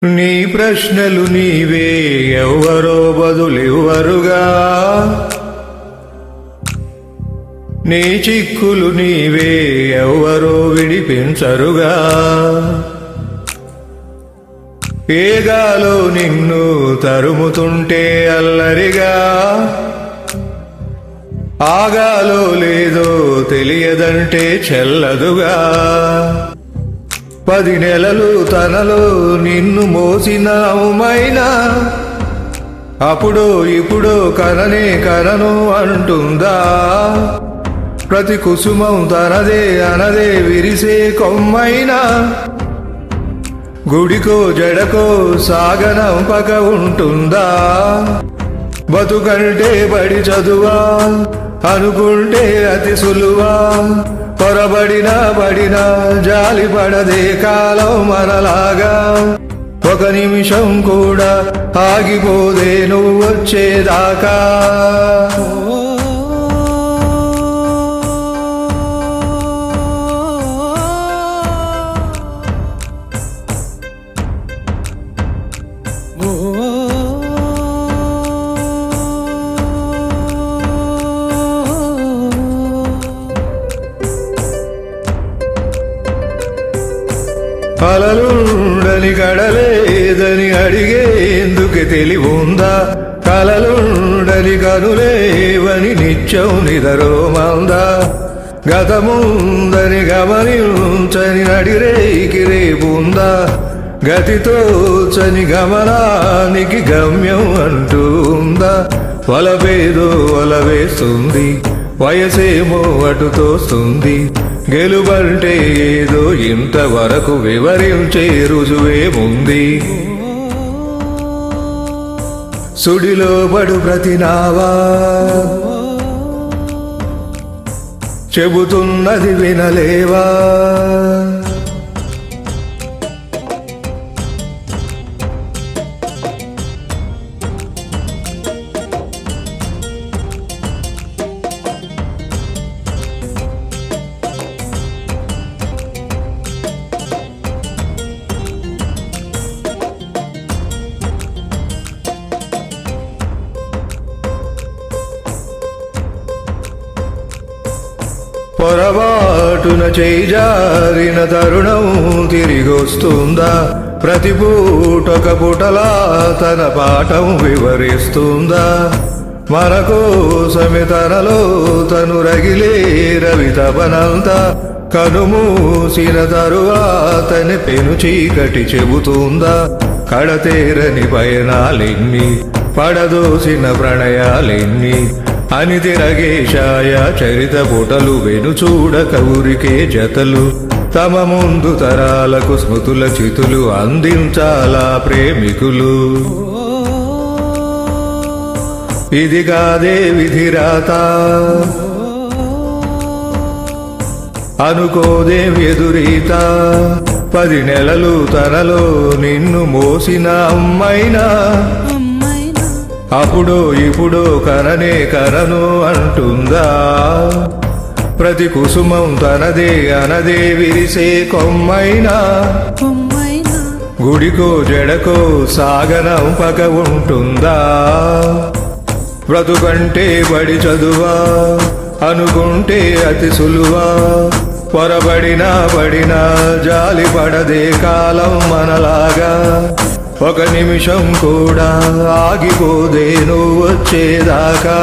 నీ ప్రశ్నలు నీవే ఎవ్వరో బదులివ్వరుగా, నీ చిక్కులు నీవే ఎవ్వరో విడిపించరుగా. ఏగాలో నిన్ను తరుముతుంటే అల్లరిగా, ఆగాలో లేదో తెలియదంటే చెల్లదుగా. 10 నెలలు తనలో నిన్ను మోసిన అమ్మైనా అప్పుడో ఇప్పుడో కననే కనను అంటుందా. ప్రతి కుసుమం తనదే అనదే విరిసే కొమ్మైనా గుడికో జడకో సాగనంపక ఉంటుందా. బతుకంటే బడి చదువా అనుకుంటే అతి సులువా, పొరబడినా జాలి పడదే కాలం మనలాగా. ఒక నిమిషం కూడా ఆగిపోదే నువ్వు వచ్చేదాకా. అలలుండని కడలేదని అడిగేందుకు తెలివుందా. కలలుండని కనులేవని నిత్యం నిదరోమందా. గతముందని గమనించని నడిరేకి రేపుందా. గతితోచని గమనానికి గమ్యం అంటూ ఉందా. వలవేదో వలవేస్తుంది, వయసేమో అటుతోస్తుంది. గెలుబంటే ఏదో ఇంతవరకు వివరించే రుజువేముంది. సుడిలో పడు ప్రతి నావా చెబుతున్నది వినలేవా. పొరబాటున చేజారిన తరుణం తిరిగొస్తుందా. ప్రతి పూటొక పుటలా తన పాఠం వివరిస్తుందా. మన కోసమే తనలో తను రగిలే రవితపనంతా. కనుమూసిన తరువాతని పెను చీకటి చెబుతుందా. కడతేరని పయనాలెన్ని, పడదోసిన ప్రణయాలెన్ని అని తిరగేశాయ చరిత పుటలు. వెను చూడక ఊరికే జతలు, తమ ముందు తరాలకు స్మృతుల చితులు అందించాలా ప్రేమికులు. ఇది కాదే విధిరాత అనుకోదే ఎదురీత. 10 నెలలు తనలో నిన్ను మోసిన అమ్మైనా అప్పుడో ఇప్పుడో కననే కనను అంటుందా. ప్రతి కుసుమం తనదే అనదే విరిసే కొమ్మైనా గుడికో జడకో సాగనంపక ఉంటుందా. బ్రతుకంటే బడి చదువా అనుకుంటే అతి సులువా, పొరబడినా జాలి పడదే కాలం మనలాగా. ఒక నిమిషం కూడా ఆగిపోదే నువ్వు వచ్చేదాకా.